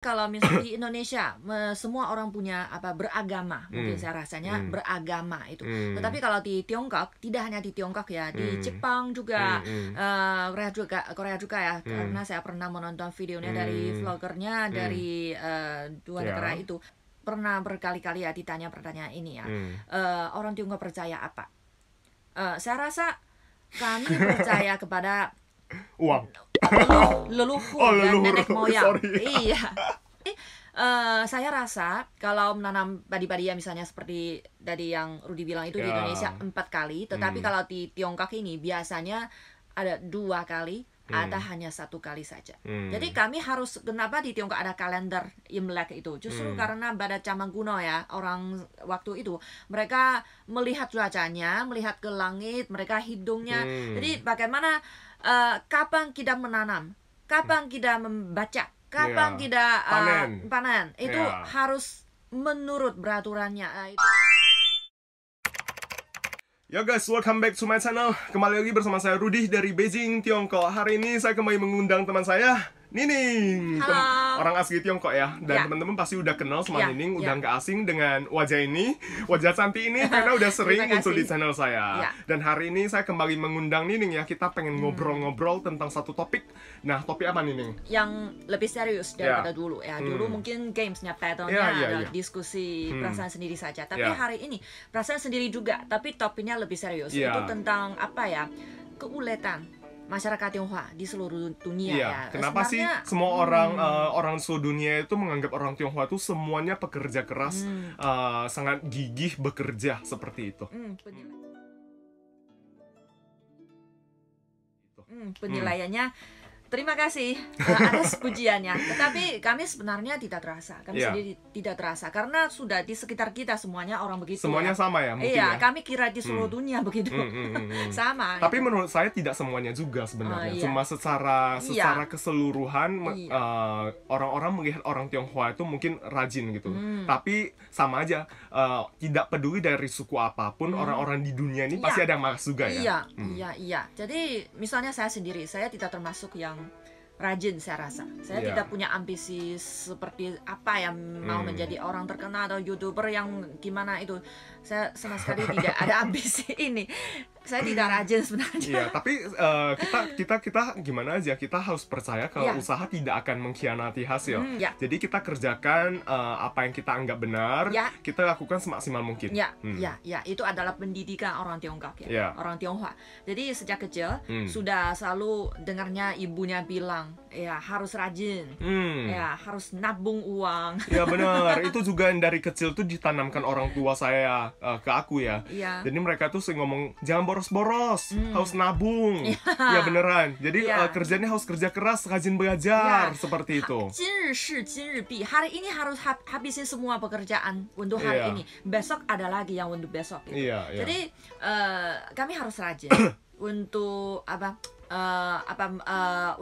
Kalau misalnya di Indonesia, semua orang punya beragama, mungkin saya rasanya beragama itu. Tetapi kalau di Tiongkok, tidak hanya di Tiongkok ya, di Jepang juga, Korea juga ya, karena saya pernah menonton videonya dari vloggernya dari dua negara itu. Pernah berkali-kali ya ditanya pertanyaan ini ya, orang Tiongkok percaya apa? Saya rasa kami percaya kepada uang, leluhur dan nenek moyang. Sorry. Iya. Saya rasa kalau menanam padi-padi ya misalnya seperti tadi yang Rudy bilang itu di Indonesia 4 kali, tetapi kalau di Tiongkok ini biasanya ada 2 kali atau hanya 1 kali saja. Jadi kami harus, kenapa di Tiongkok ada kalender Imlek itu? Justru karena pada zaman kuno ya, orang waktu itu mereka melihat cuacanya, melihat ke langit, mereka hidungnya. Jadi bagaimana kapan kita menanam, kapan kita membaca, kapan kita panen, itu harus menurut peraturannya. Ya guys, welcome back to my channel. Kembali lagi bersama saya Rudy dari Beijing, Tiongkok. Hari ini saya kembali mengundang teman saya, Nining. Orang asli Tiongkok ya. Dan teman-teman pasti udah kenal sama Nining, udah nggak asing dengan wajah ini, wajah cantik ini, karena udah sering muncul di channel saya. Dan hari ini saya kembali mengundang Nining ya. Kita pengen ngobrol-ngobrol tentang satu topik. Nah, topik apa Nining? Yang lebih serius daripada dulu ya. Dulu mungkin gamesnya, patternnya, diskusi perasaan sendiri saja. Tapi hari ini perasaan sendiri juga, tapi topiknya lebih serius. Itu tentang apa ya? Keuletan masyarakat Tionghoa di seluruh dunia ya. Kenapa sih semua orang seluruh dunia itu menganggap orang Tionghoa itu semuanya pekerja keras, sangat gigih bekerja seperti itu? Penilaiannya terima kasih atas pujiannya. Tetapi kami sebenarnya tidak terasa. Kami sendiri tidak terasa karena sudah di sekitar kita semuanya orang begitu. Semuanya sama ya mungkin ya. Kami kira di seluruh dunia begitu. Sama. Tapi menurut saya tidak semuanya juga sebenarnya. Cuma secara keseluruhan orang-orang melihat orang Tionghoa itu mungkin rajin gitu. Tapi sama aja, tidak peduli dari suku apapun, orang-orang di dunia ini pasti ada yang malas juga ya. Iya. Jadi misalnya saya sendiri, saya tidak termasuk yang rajin, saya rasa. Saya tidak punya ambisi seperti apa yang mau menjadi orang terkenal atau YouTuber yang gimana itu. Saya sama sekali tidak ada ambisi ini. Saya tidak rajin sebenarnya. Iya, tapi kita gimana aja, kita harus percaya kalau usaha tidak akan mengkhianati hasil. Jadi kita kerjakan apa yang kita anggap benar, kita lakukan semaksimal mungkin. Itu adalah pendidikan orang Tiongkok ya, orang Tionghoa. Jadi sejak kecil sudah selalu dengarnya ibunya bilang, ya harus rajin, ya harus nabung uang. Ya benar, itu juga yang dari kecil tuh ditanamkan orang tua saya ke aku ya. Jadi mereka tuh sering ngomong jangan boros-boros, harus nabung. Ya beneran. Jadi kerjanya harus kerja keras, rajin belajar seperti itu. Hari ini harus habisin semua pekerjaan untuk hari ini. Besok ada lagi yang untuk besok. Gitu. Jadi kami harus rajin untuk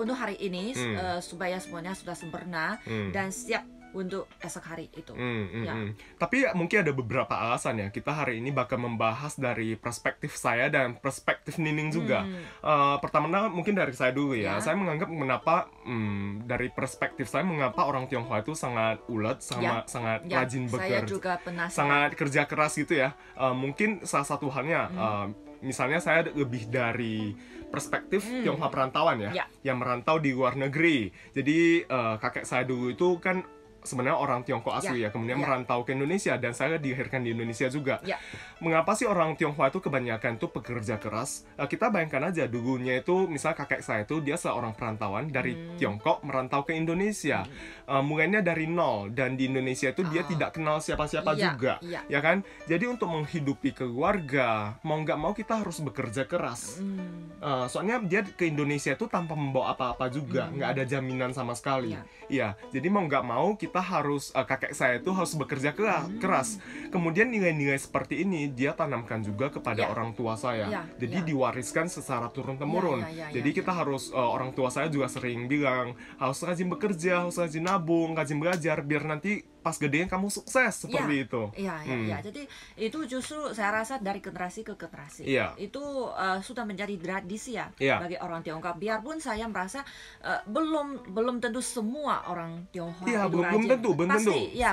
untuk hari ini supaya semuanya sudah sempurna dan siap untuk esok hari itu. Tapi mungkin ada beberapa alasan ya. Kita hari ini bakal membahas dari perspektif saya dan perspektif Nining juga. Pertama mungkin dari saya dulu ya. Saya menganggap mengapa dari perspektif saya mengapa orang Tionghoa itu sangat ulet, sangat rajin bekerja, saya juga penasaran. sangat kerja keras gitu ya. Mungkin salah satu halnya misalnya saya lebih dari perspektif Tionghoa perantauan ya, yang merantau di luar negeri. Jadi kakek saya dulu itu kan sebenarnya orang Tiongkok asli ya, kemudian merantau ke Indonesia dan saya dilahirkan di Indonesia juga. Mengapa sih orang Tionghoa itu kebanyakan tuh pekerja keras? Kita bayangkan aja dulunya itu, misal kakek saya itu dia seorang perantauan dari Tiongkok merantau ke Indonesia. Mulainya dari nol dan di Indonesia itu dia tidak kenal siapa-siapa juga, ya kan? Jadi untuk menghidupi keluarga, mau nggak mau kita harus bekerja keras. Soalnya dia ke Indonesia itu tanpa membawa apa-apa juga, nggak ada jaminan sama sekali. Iya, jadi mau nggak mau kita harus, kakek saya itu harus bekerja keras. Kemudian nilai-nilai seperti ini dia tanamkan juga kepada orang tua saya. Jadi diwariskan secara turun-temurun. Jadi kita harus, orang tua saya juga sering bilang harus rajin bekerja, harus rajin nabung, rajin belajar, biar nanti pas gedenya kamu sukses seperti itu. Iya. Jadi itu justru saya rasa dari generasi ke generasi itu sudah menjadi tradisi bagi orang Tiongkok. Biarpun saya merasa belum tentu semua orang Tionghoa itu belum rajin. tentu,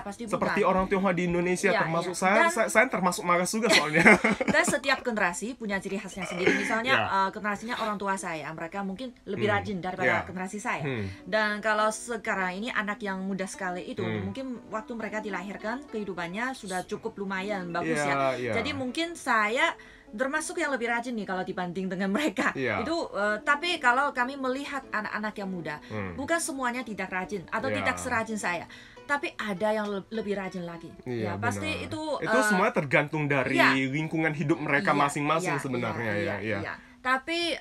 Pasti bukan. Seperti orang Tionghoa di Indonesia termasuk saya termasuk malas juga soalnya. Dan setiap generasi punya ciri khasnya sendiri. Misalnya generasinya orang tua saya, mereka mungkin lebih rajin daripada generasi saya. Dan kalau sekarang ini anak yang muda sekali itu mungkin waktu mereka dilahirkan kehidupannya sudah cukup lumayan bagus Jadi mungkin saya termasuk yang lebih rajin nih kalau dibanding dengan mereka. Itu tapi kalau kami melihat anak-anak yang muda, bukan semuanya tidak rajin atau tidak serajin saya. Tapi ada yang lebih rajin lagi. Pasti itu semua tergantung dari lingkungan hidup mereka masing-masing sebenarnya. Tapi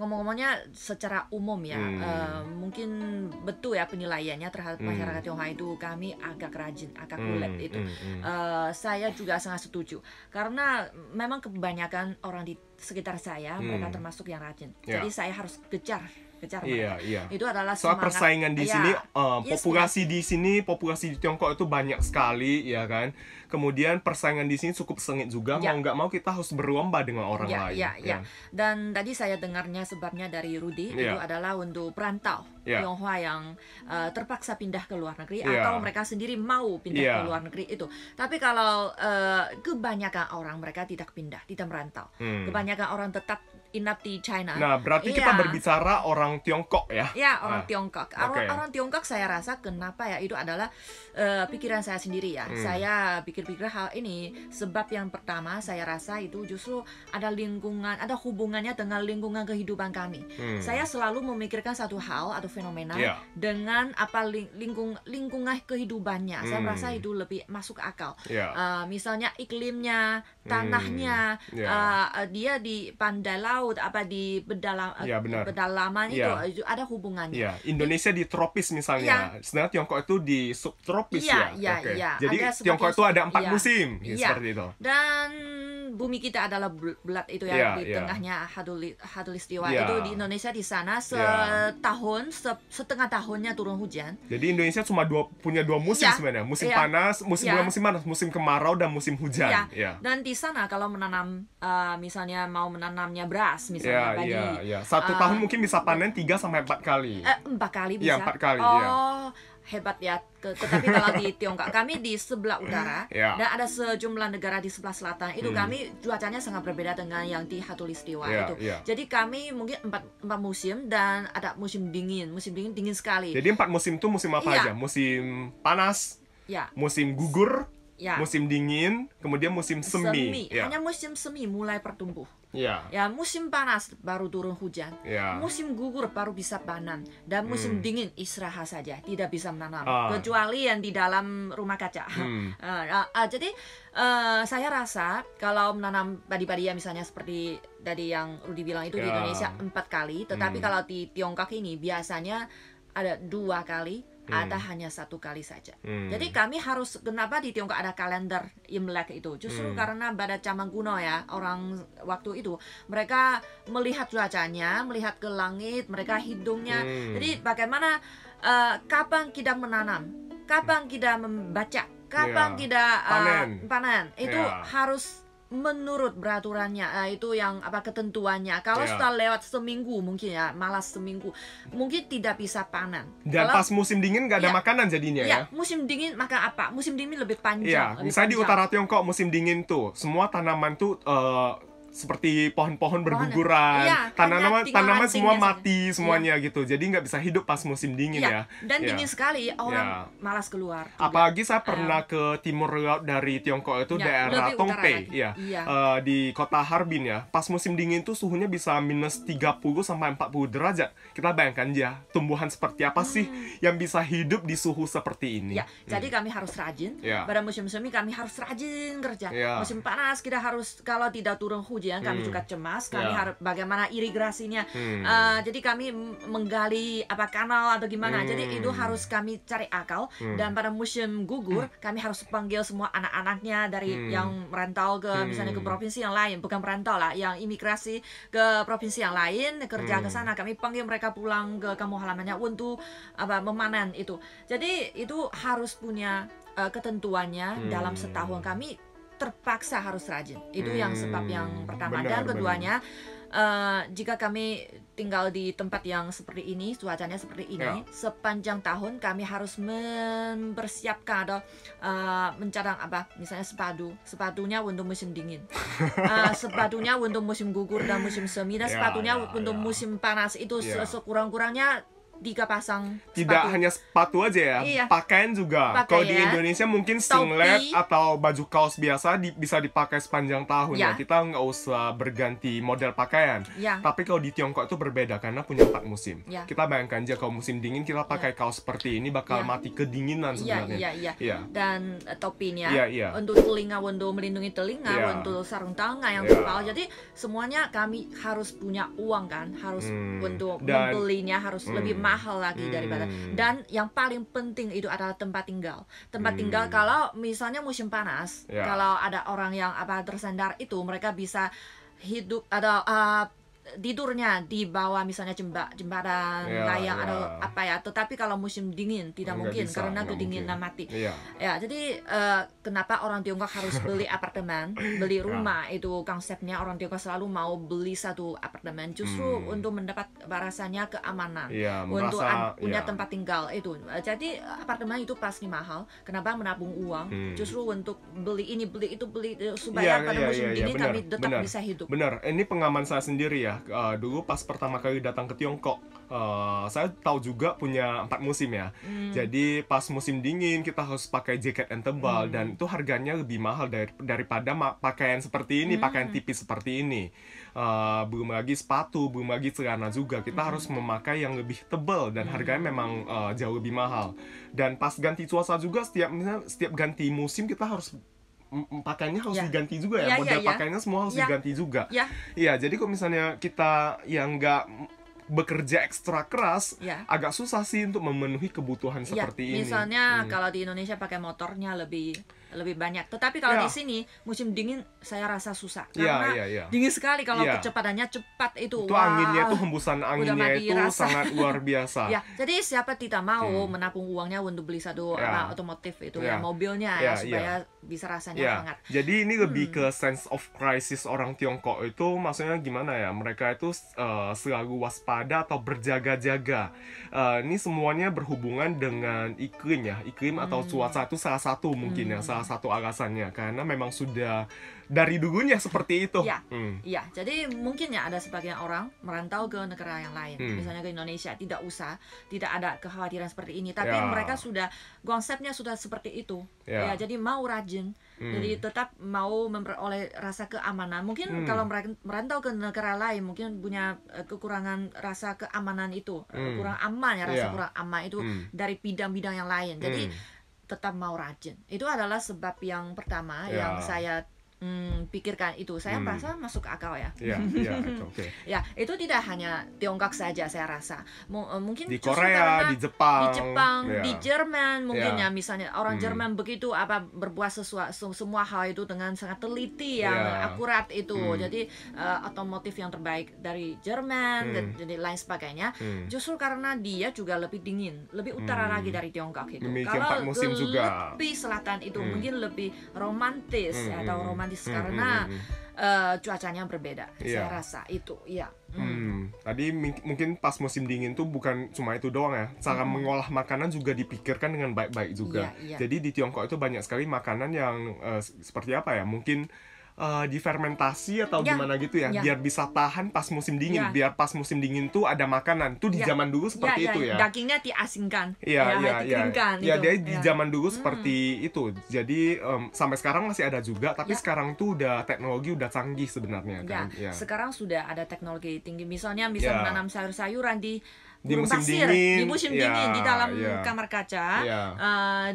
ngomong-ngomongnya secara umum mungkin betul penilaiannya terhadap masyarakat Tionghoa itu kami agak rajin, agak kulet itu. Saya juga sangat setuju karena memang kebanyakan orang di sekitar saya mereka termasuk yang rajin. Jadi saya harus kejar mereka. Itu adalah soal persaingan di sini, populasi di Tiongkok itu banyak sekali, ya kan. Kemudian persaingan di sini cukup sengit juga, mau nggak mau kita harus berlomba dengan orang lain. Dan tadi saya dengarnya sebabnya dari Rudy itu adalah untuk perantau Tionghoa yang terpaksa pindah ke luar negeri atau mereka sendiri mau pindah ke luar negeri itu. Tapi kalau kebanyakan orang mereka tidak pindah, tidak merantau. Kebanyakan orang tetap inap di China. Nah, berarti kita berbicara orang Tiongkok ya? Orang Tiongkok. Orang Tiongkok saya rasa kenapa itu adalah pikiran saya sendiri Saya pikir-pikir hal ini sebab yang pertama saya rasa itu justru ada hubungannya dengan lingkungan kehidupan kami. Saya selalu memikirkan satu hal atau fenomena dengan lingkungan kehidupannya. Saya merasa itu lebih masuk akal. Misalnya iklimnya, tanahnya, dia di pandai laut, di pedalaman itu ada hubungannya. Indonesia di tropis misalnya, sedangkan Tiongkok itu di subtropis Jadi Tiongkok itu ada 4 musim, seperti itu. Dan bumi kita adalah bulat itu di tengahnya Khatulistiwa itu di Indonesia di sana setengah tahunnya turun hujan. Jadi Indonesia cuma punya 2 musim sebenarnya, musim panas, musim kemarau dan musim hujan. Dan di sana kalau menanam misalnya mau menanamnya beras misalnya padi. Satu tahun mungkin bisa panen 3-4 kali. 4 kali bisa. 4 kali. Hebat tetapi kalau di Tiongkok kami di sebelah utara dan ada sejumlah negara di sebelah selatan itu kami cuacanya sangat berbeda dengan yang di Khatulistiwa itu. Jadi kami mungkin 4 musim dan ada musim dingin sekali. Jadi 4 musim itu musim apa aja? Musim panas, musim gugur, musim dingin, kemudian musim semi. Hanya musim semi mulai bertumbuh. Musim panas baru turun hujan. Musim gugur baru bisa panen. Dan musim dingin istirahat saja, tidak bisa menanam. Kecuali yang di dalam rumah kaca. Jadi saya rasa kalau menanam padi-padi misalnya seperti tadi yang Rudy bilang itu di Indonesia 4 kali. Tetapi kalau di Tiongkok ini biasanya ada 2 kali. Ada hanya 1 kali saja. Jadi kami harus, kenapa di Tiongkok ada kalender Imlek itu? Justru karena pada zaman kuno orang waktu itu mereka melihat cuacanya, melihat ke langit, mereka hidungnya. Jadi bagaimana kapan kita menanam, kapan kita membaca, kapan kita panen. Itu harus menurut peraturannya, itu yang ketentuannya. Kalau sudah lewat seminggu mungkin malas seminggu, mungkin tidak bisa panen. Dan pas musim dingin nggak ada makanan jadinya musim dingin makan apa? Musim dingin lebih panjang. Misalnya di utara Tiongkok musim dingin tuh semua tanaman tuh seperti pohon-pohon berguguran, tanaman semua mati semuanya gitu. Jadi nggak bisa hidup pas musim dingin Dan dingin sekali, orang malas keluar. Apalagi saya pernah ke timur laut dari Tiongkok itu daerah Tongpei, di kota Harbin Pas musim dingin tuh suhunya bisa minus 30 sampai 40 derajat. Kita bayangkan tumbuhan seperti apa sih yang bisa hidup di suhu seperti ini. Jadi kami harus rajin. Pada musim semi kami harus rajin kerja. Musim panas kita harus, kalau tidak turun hujan kami juga cemas, kami harus bagaimana irigasinya. Jadi kami menggali kanal atau gimana. Jadi itu harus kami cari akal. Dan pada musim gugur kami harus panggil semua anak-anaknya dari yang merantau ke misalnya ke provinsi yang lain, bukan merantau lah, yang imigrasi ke provinsi yang lain kerja ke sana. Kami panggil mereka pulang ke kampung halamannya untuk memanen itu. Jadi itu harus punya ketentuannya dalam setahun kami terpaksa harus rajin. Itu yang sebab yang pertama. Dan keduanya, jika kami tinggal di tempat yang seperti ini, cuacanya seperti ini, sepanjang tahun kami harus mempersiapkan atau mencadang misalnya sepatunya untuk musim dingin, sepatunya untuk musim gugur dan musim semi, dan sepatunya untuk musim panas. Itu sekurang-kurangnya 3 pasang sepatu. Tidak hanya sepatu aja ya, pakaian juga. Kalau di Indonesia mungkin singlet atau baju kaos biasa bisa dipakai sepanjang tahun ya. Kita nggak usah berganti model pakaian. Tapi kalau di Tiongkok itu berbeda karena punya 4 musim. Kita bayangkan aja kalau musim dingin kita pakai kaos seperti ini bakal mati kedinginan sebenarnya. Dan topinya untuk telinga, untuk melindungi telinga, untuk sarung tangan yang tebal. Jadi semuanya kami harus punya uang kan, harus untuk membelinya harus lebih mahal lagi daripada. Dan yang paling penting itu adalah tempat tinggal. Tempat tinggal, kalau misalnya musim panas, kalau ada orang yang tersandar itu, mereka bisa hidup atau tidurnya di bawah misalnya jembatan layang atau tetapi kalau musim dingin tidak mungkin karena kedinginan mati. Jadi kenapa orang Tiongkok harus beli apartemen, beli rumah, itu konsepnya orang Tiongkok selalu mau beli satu apartemen justru untuk mendapat rasanya keamanan, untuk punya tempat tinggal itu. Jadi apartemen itu pasti mahal. Kenapa menabung uang justru untuk beli ini, beli itu, beli supaya pada musim dingin kami tetap bisa hidup. Benar, ini pengalaman saya sendiri ya. Dulu pas pertama kali datang ke Tiongkok, saya tahu juga punya 4 musim ya. Jadi pas musim dingin kita harus pakai jaket yang tebal dan itu harganya lebih mahal daripada pakaian seperti ini, pakaian tipis seperti ini. Belum lagi sepatu, belum lagi celana juga. Kita harus memakai yang lebih tebal dan harganya memang jauh lebih mahal. Dan pas ganti cuaca juga, setiap ganti musim kita harus pakaiannya harus diganti juga ya, model pakaiannya semua harus diganti juga. Jadi kalau misalnya kita yang nggak bekerja ekstra keras, agak susah sih untuk memenuhi kebutuhan seperti ini. Misalnya kalau di Indonesia pakai motornya lebih banyak, tetapi kalau di sini musim dingin saya rasa susah karena dingin sekali. Kalau kecepatannya cepat itu anginnya itu, hembusan anginnya itu sangat luar biasa. Jadi siapa tidak mau menabung uangnya untuk beli satu otomotif itu mobilnya supaya bisa rasanya hangat. Jadi ini lebih ke sense of crisis orang Tiongkok itu, maksudnya gimana ya, mereka itu selalu waspada atau berjaga-jaga. Ini semuanya berhubungan dengan iklim atau cuaca itu salah satu mungkin salah satu alasannya, karena memang sudah dari dulunya seperti itu. Jadi mungkin ada sebagian orang merantau ke negara yang lain, misalnya ke Indonesia, tidak ada kekhawatiran seperti ini, tapi mereka sudah konsepnya sudah seperti itu. Jadi mau rajin, jadi tetap mau memperoleh rasa keamanan. Mungkin kalau merantau ke negara lain mungkin punya kekurangan rasa keamanan itu, kurang aman rasa kurang aman itu dari bidang-bidang yang lain. Jadi tetap mau rajin. Itu adalah sebab yang pertama yang saya pikirkan itu. Saya merasa masuk akal ya. Itu tidak hanya Tiongkok saja saya rasa. Mungkin di Korea, di Jepang, di Jerman mungkin misalnya orang Jerman begitu berbuat semua hal itu dengan sangat teliti yang akurat itu. Jadi otomotif yang terbaik dari Jerman dan lain sebagainya. Justru karena dia juga lebih dingin, lebih utara lagi dari Tiongkok itu. Kalau lebih selatan itu mungkin lebih romantis atau romantis karena cuacanya berbeda. Saya rasa itu Tadi mungkin pas musim dingin tuh bukan cuma itu doang ya, cara mengolah makanan juga dipikirkan dengan baik-baik juga. Jadi di Tiongkok itu banyak sekali makanan yang seperti apa ya, mungkin difermentasi atau gimana gitu ya, biar bisa tahan pas musim dingin, biar pas musim dingin tuh ada makanan tuh di zaman dulu seperti itu ya. Dagingnya diasingkan, dikeringkan. Dia di zaman dulu seperti itu. Jadi sampai sekarang masih ada juga, tapi sekarang tuh udah teknologi udah canggih sebenarnya kan. Sekarang sudah ada teknologi tinggi, misalnya bisa menanam sayur-sayuran di gurun musim pasir, dingin, di musim dingin, di dalam kamar kaca,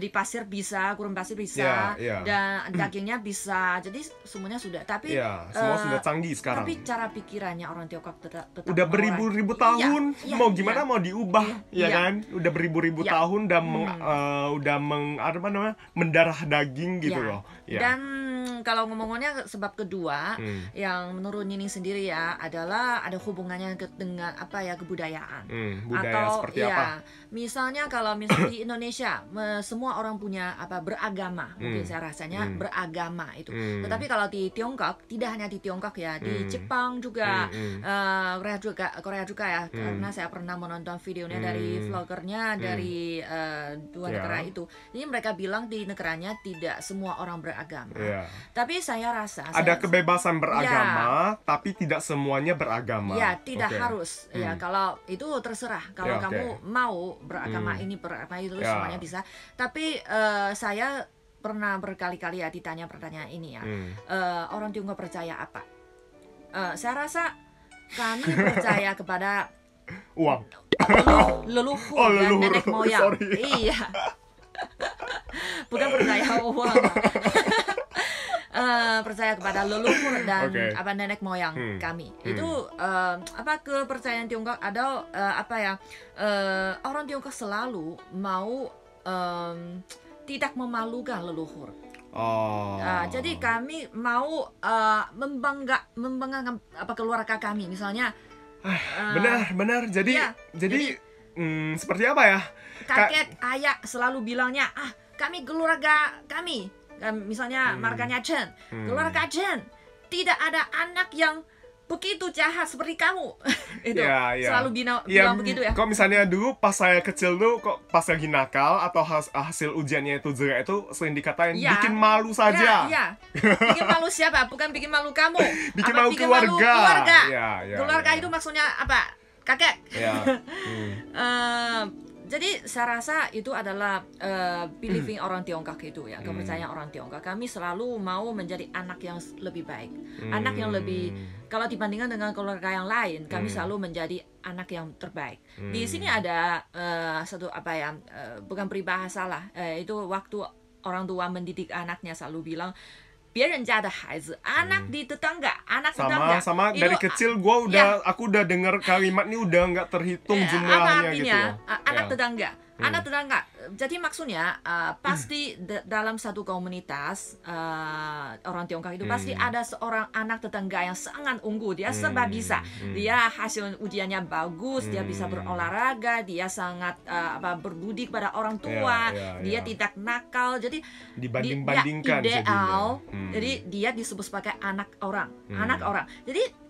di pasir bisa, gurun pasir bisa, dan dagingnya bisa. Jadi semuanya sudah. Tapi semua sudah canggih sekarang. Tapi cara pikirannya orang Tiongkok tetap udah beribu-ribu tahun, mau gimana mau diubah, kan? Udah beribu-ribu tahun udah mendarah daging gitu loh. Dan Kalau ngomongnya sebab kedua yang menurut Nining sendiri ya adalah ada hubungannya dengan apa ya, kebudayaan. Budaya Atau seperti ya, apa? misalnya kalau misalnya di Indonesia semua orang punya apa, beragama, mungkin saya rasanya beragama itu. Tetapi kalau di Tiongkok, tidak hanya di Tiongkok ya, di Jepang juga, Korea juga ya, karena saya pernah menonton videonya dari vloggernya dari dua negara itu. Jadi mereka bilang di negaranya tidak semua orang beragama. Tapi saya rasa ada kebebasan beragama, tapi tidak semuanya beragama. Ya, tidak harus. Ya, kalau itu terserah. Kalau kamu mau beragama ini, beragama itu, semuanya bisa. Tapi saya pernah berkali-kali ya ditanya pertanyaan ini ya. Orang Tiongkok percaya apa? Saya rasa kami percaya kepada uang, leluhur dan nenek moyang. Iya. Bukan percaya uang. Percaya kepada leluhur dan apa, nenek moyang kami. Itu apa, kepercayaan Tiongkok ada apa ya, orang Tiongkok selalu mau tidak memalukan leluhur. Jadi kami mau membanggakan apa, keluarga kami, misalnya. Benar. Jadi seperti apa ya? Kakek, ayah selalu bilangnya, kami keluarga kami. Misalnya marganya Chen, keluarga Chen tidak ada anak yang begitu jahat seperti kamu. Itu selalu bilang begitu ya. Kok misalnya dulu pas saya kecil tuh, kok pas lagi nakal atau hasil ujiannya itu jelek, itu sering dikatain bikin malu saja. Bikin malu siapa? Bukan bikin malu kamu. Bikin malu keluarga. Keluarga itu maksudnya apa? Kakek. Jadi saya rasa itu adalah believing orang Tiongkok itu ya, kepercayaan orang Tiongkok. Kami selalu mau menjadi anak yang lebih baik, anak yang lebih, kalau dibandingkan dengan keluarga yang lain, kami selalu menjadi anak yang terbaik. Di sini ada satu apa ya, bukan peribahasa lah, itu waktu orang tua mendidik anaknya selalu bilang, 别人家的孩子, anak di tetangga, anak tetangga. Sama dari kecil aku udah dengar kalimat ini udah nggak terhitung jumlahnya. Apa artinya? Gitu. Anak tetangga. Anak tetangga. Jadi maksudnya pasti dalam satu komunitas orang Tiongkok itu pasti ada seorang anak tetangga yang sangat unggul. Dia serba bisa. Dia hasil ujiannya bagus, dia bisa berolahraga, dia sangat berbudi kepada orang tua, dia tidak nakal. Jadi dibanding-bandingkan dia ideal. Jadi dia disebut sebagai anak orang. Anak orang. Jadi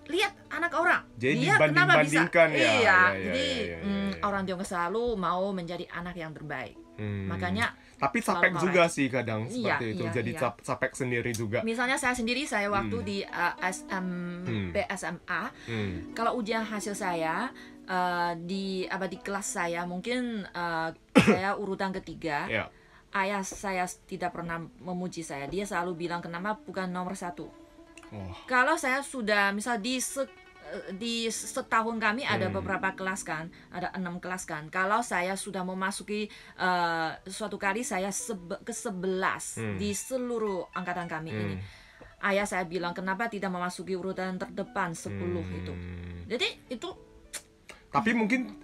lihat anak orang, jadi dia kenapa bisa? Jadi orang Tiongkok selalu mau menjadi anak yang terbaik. Makanya tapi capek juga sih kadang seperti itu. Jadi capek sendiri juga. Misalnya saya sendiri, saya waktu di SMP SMA, kalau ujian hasil saya di kelas saya mungkin saya urutan ketiga. Ayah saya tidak pernah memuji saya. Dia selalu bilang, kenapa bukan nomor 1? Kalau saya sudah, misal di setahun kami ada beberapa kelas kan, ada 6 kelas kan. Kalau saya sudah memasuki suatu kali saya ke-11 di seluruh angkatan kami ini, ayah saya bilang, kenapa tidak memasuki urutan terdepan 10 itu. Jadi itu. Tapi mungkin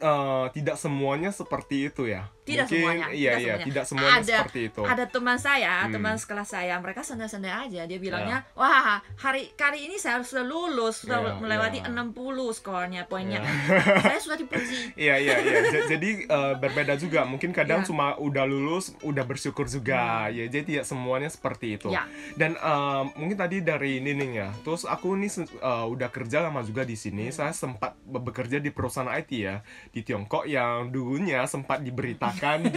tidak semuanya seperti itu ya. Tidak mungkin, semuanya. Tidak semuanya seperti itu. Ada teman saya, teman sekelas saya, mereka santai-santai aja. Dia bilangnya, wah, kali ini saya sudah lulus, sudah melewati 60 skornya, poinnya. Saya sudah dipuji. Iya. Jadi berbeda juga. Mungkin kadang cuma udah lulus, udah bersyukur juga. Ya, jadi tidak semuanya seperti itu. Dan mungkin tadi dari Nining ya. Terus aku nih udah kerja lama juga di sini. Saya sempat bekerja di perusahaan IT ya di Tiongkok yang dulunya sempat diberitakan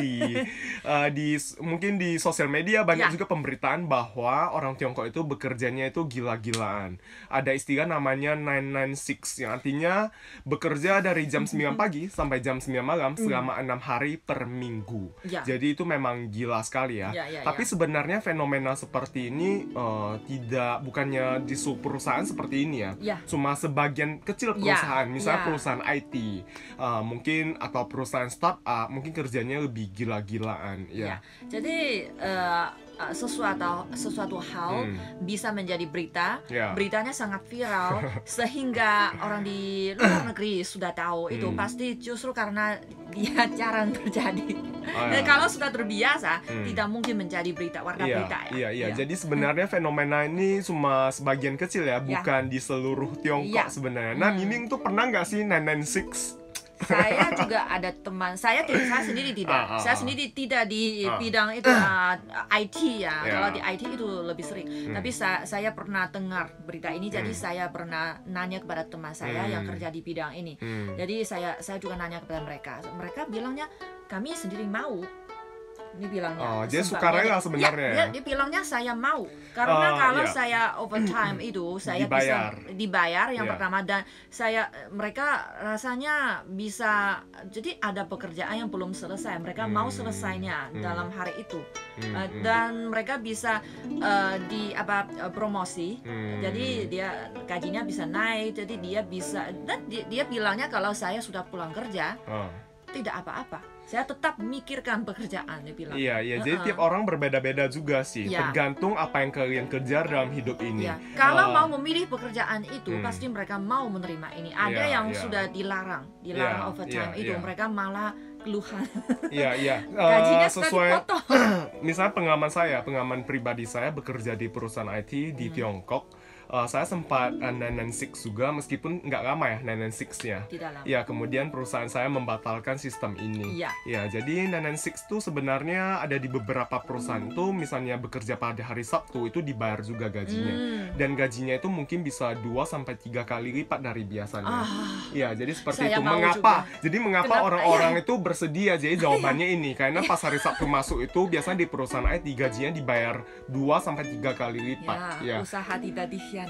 mungkin di sosial media banyak juga pemberitaan bahwa orang Tiongkok itu bekerjanya itu gila-gilaan. Ada istilah namanya 996 yang artinya bekerja dari jam 9 pagi sampai jam 9 malam selama 6 hari per minggu. Jadi itu memang gila sekali ya. Tapi sebenarnya fenomena seperti ini bukannya di perusahaan seperti ini ya. Cuma sebagian kecil perusahaan, misalnya perusahaan IT mungkin atau perusahaan startup mungkin kerja kerjanya lebih gila-gilaan. Ya. Jadi sesuatu hal bisa menjadi berita, beritanya sangat viral sehingga orang di luar negeri sudah tahu itu pasti justru karena dia jarang terjadi. Dan kalau sudah terbiasa, tidak mungkin menjadi warta berita ya. Iya. Jadi sebenarnya fenomena ini cuma sebagian kecil ya, bukan di seluruh Tiongkok sebenarnya. Nah, Nining tuh pernah nggak sih 996? Saya juga ada teman, saya sendiri tidak, saya sendiri tidak di bidang itu IT ya. Kalau di IT itu lebih sering. Tapi saya pernah dengar berita ini, jadi saya pernah nanya kepada teman saya yang kerja di bidang ini. Jadi saya juga nanya kepada mereka. Mereka bilangnya kami sendiri mau. Ini bilangnya. Dia sukarela sebenarnya. Dia bilangnya saya mau karena kalau saya overtime itu saya bisa dibayar yang pertama, dan mereka rasanya bisa, jadi ada pekerjaan yang belum selesai, mereka mau selesainya dalam hari itu, dan mereka bisa promosi, jadi dia gajinya bisa naik, jadi dia bisa, dan dia bilangnya kalau saya sudah pulang kerja tidak apa-apa. Saya tetap memikirkan pekerjaan, dia bilang. Iya. Jadi tiap orang berbeda-beda juga sih. Tergantung apa yang kalian kejar dalam hidup ini. Kalau mau memilih pekerjaan itu, pasti mereka mau menerima ini. Ada yang sudah dilarang overtime itu, mereka malah keluhan. Gajinya sesuai misalnya pengalaman pribadi saya bekerja di perusahaan IT di Tiongkok. Saya sempat 996 juga, meskipun nggak lama ya 996-nya. Ya, kemudian perusahaan saya membatalkan sistem ini. Ya, jadi 996 itu sebenarnya ada di beberapa perusahaan itu, misalnya bekerja pada hari Sabtu itu dibayar juga gajinya. Dan gajinya itu mungkin bisa 2-3 kali lipat dari biasanya. Ya, jadi seperti itu. Mengapa? Jadi mengapa orang-orang itu bersedia? Jadi jawabannya ini, karena pas hari Sabtu masuk itu biasanya di perusahaan IT gajinya dibayar 2-3 kali lipat. Usaha tidak dikhianati.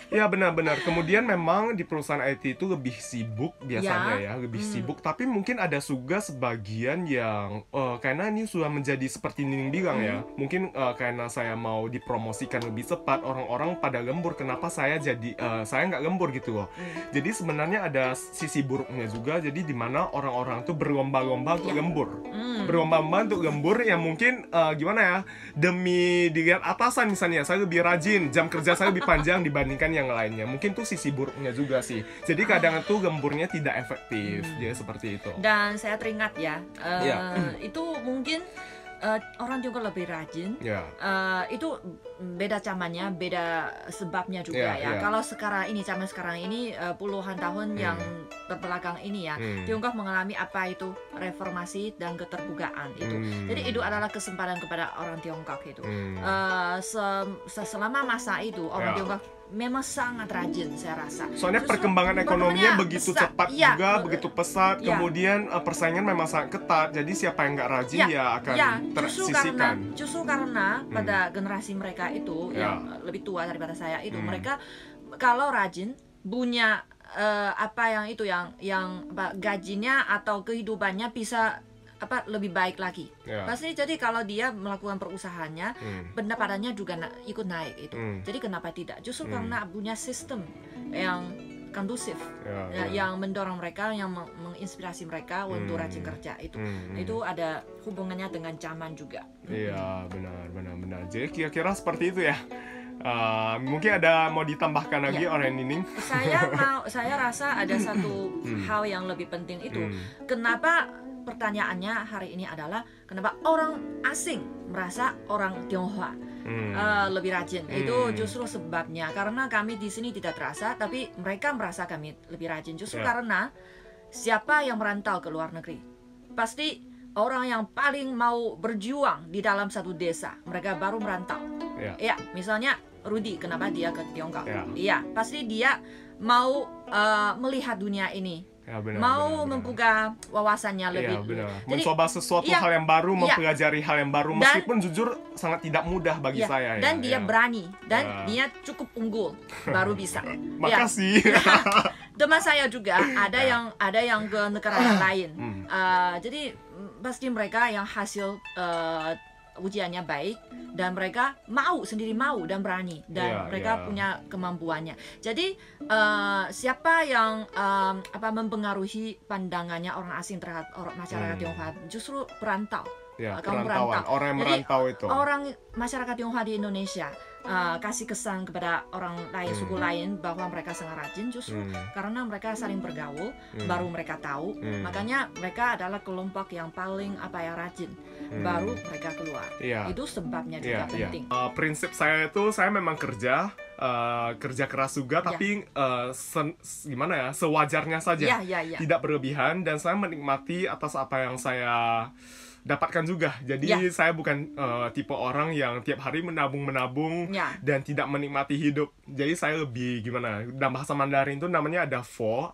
Ya, benar-benar. Kemudian memang di perusahaan IT itu lebih sibuk biasanya lebih sibuk. Tapi mungkin ada juga sebagian yang karena ini sudah menjadi seperti Nining bilang ya. Mungkin karena saya mau dipromosikan lebih cepat, orang-orang pada lembur. Kenapa saya nggak lembur gitu loh. Jadi sebenarnya ada sisi buruknya juga. Jadi di mana orang-orang tuh berlomba-lomba untuk lembur. Berlomba-lomba untuk lembur yang mungkin gimana ya? Demi dilihat atasan misalnya, saya lebih rajin, jam kerja saya lebih panjang dibandingkan yang lainnya. Mungkin tuh sisi buruknya juga sih. Jadi kadang itu lemburnya tidak efektif. Jadi seperti itu. Dan saya teringat ya, itu mungkin orang juga lebih rajin. Itu beda zamannya, beda sebabnya juga ya. Kalau zaman sekarang ini puluhan tahun yang terbelakang ini ya, Tiongkok mengalami apa itu reformasi dan keterbukaan itu. Jadi itu adalah kesempatan kepada orang Tiongkok itu. Selama masa itu orang Tiongkok memang sangat rajin, saya rasa. Soalnya perkembangan ekonominya begitu cepat juga, begitu pesat. Kemudian persaingan memang sangat ketat. Jadi siapa yang nggak rajin akan tersisihkan. Justru karena pada generasi mereka itu yang lebih tua daripada saya itu, mereka kalau rajin punya gajinya atau kehidupannya bisa lebih baik lagi. Pasti jadi kalau dia melakukan perusahaannya, pendapatannya juga ikut naik itu. Jadi kenapa tidak? Justru karena punya sistem yang kondusif, yang mendorong mereka, yang menginspirasi mereka untuk rajin kerja itu. Itu ada hubungannya dengan zaman juga. Iya, benar. Jadi kira-kira seperti itu ya. Mungkin ada mau ditambahkan lagi oleh Nining? Saya rasa ada satu hal yang lebih penting itu. Kenapa? Pertanyaannya hari ini adalah kenapa orang asing merasa orang Tionghoa lebih rajin? Itu justru sebabnya karena kami di sini tidak terasa, tapi mereka merasa kami lebih rajin. Justru karena siapa yang merantau ke luar negeri, pasti orang yang paling mau berjuang di dalam satu desa, mereka baru merantau. Misalnya Rudy, kenapa dia ke Tiongkok? Pasti dia mau melihat dunia ini. Mau membuka wawasannya lebih. Jadi, mencoba sesuatu hal yang baru, mempelajari hal yang baru, meskipun jujur sangat tidak mudah bagi saya. Dan dia berani, dan dia cukup unggul, baru bisa. Makasih. Teman saya juga ada yang ke negara yang lain. Jadi pasti mereka yang hasil ujiannya baik dan mereka sendiri mau dan berani dan mereka punya kemampuannya. Jadi siapa yang mempengaruhi pandangannya orang asing terhadap masyarakat Tionghoa justru perantau. Kaum perantau. Orang yang merantau itu. Orang masyarakat Tionghoa di Indonesia kasih kesan kepada orang lain, suku lain bahwa mereka sangat rajin justru karena mereka saling bergaul, baru mereka tahu. Makanya mereka adalah kelompok yang paling rajin, baru mereka keluar. Itu sebabnya juga penting. Prinsip saya itu saya memang kerja keras juga, tapi gimana ya, sewajarnya saja, tidak berlebihan, dan saya menikmati atas apa yang saya dapatkan juga. Jadi saya bukan tipe orang yang tiap hari menabung dan tidak menikmati hidup. Jadi saya lebih gimana? Dalam bahasa Mandarin itu namanya ada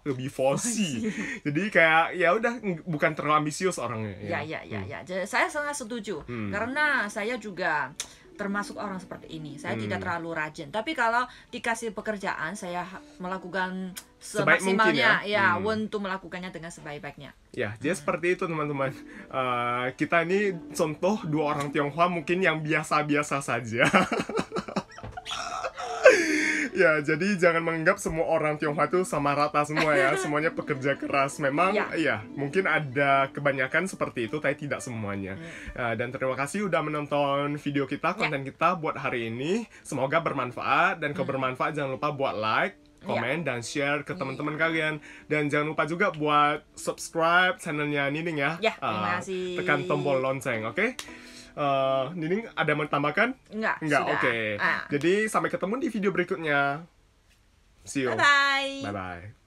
lebih fosi. Jadi kayak ya udah, bukan terlalu ambisius orangnya. Jadi saya sangat setuju karena saya juga termasuk orang seperti ini. Saya tidak terlalu rajin. Tapi kalau dikasih pekerjaan, saya melakukan semaksimalnya untuk melakukannya dengan sebaik-baiknya. Ya, jadi seperti itu teman-teman. Kita ini contoh dua orang Tionghoa mungkin yang biasa-biasa saja. Ya, jadi jangan menganggap semua orang Tionghoa itu sama rata semua ya. Semuanya pekerja keras. Memang mungkin ada kebanyakan seperti itu, tapi tidak semuanya. Dan terima kasih udah menonton video kita, konten kita buat hari ini. Semoga bermanfaat, dan kalau bermanfaat jangan lupa buat like, komen, dan share ke teman-teman kalian. Dan jangan lupa juga buat subscribe channelnya Nining ya. Terima kasih. Tekan tombol lonceng, oke? Nining ada mau tambahkan? Enggak, oke. Jadi sampai ketemu di video berikutnya. See you. Bye-bye. Bye-bye.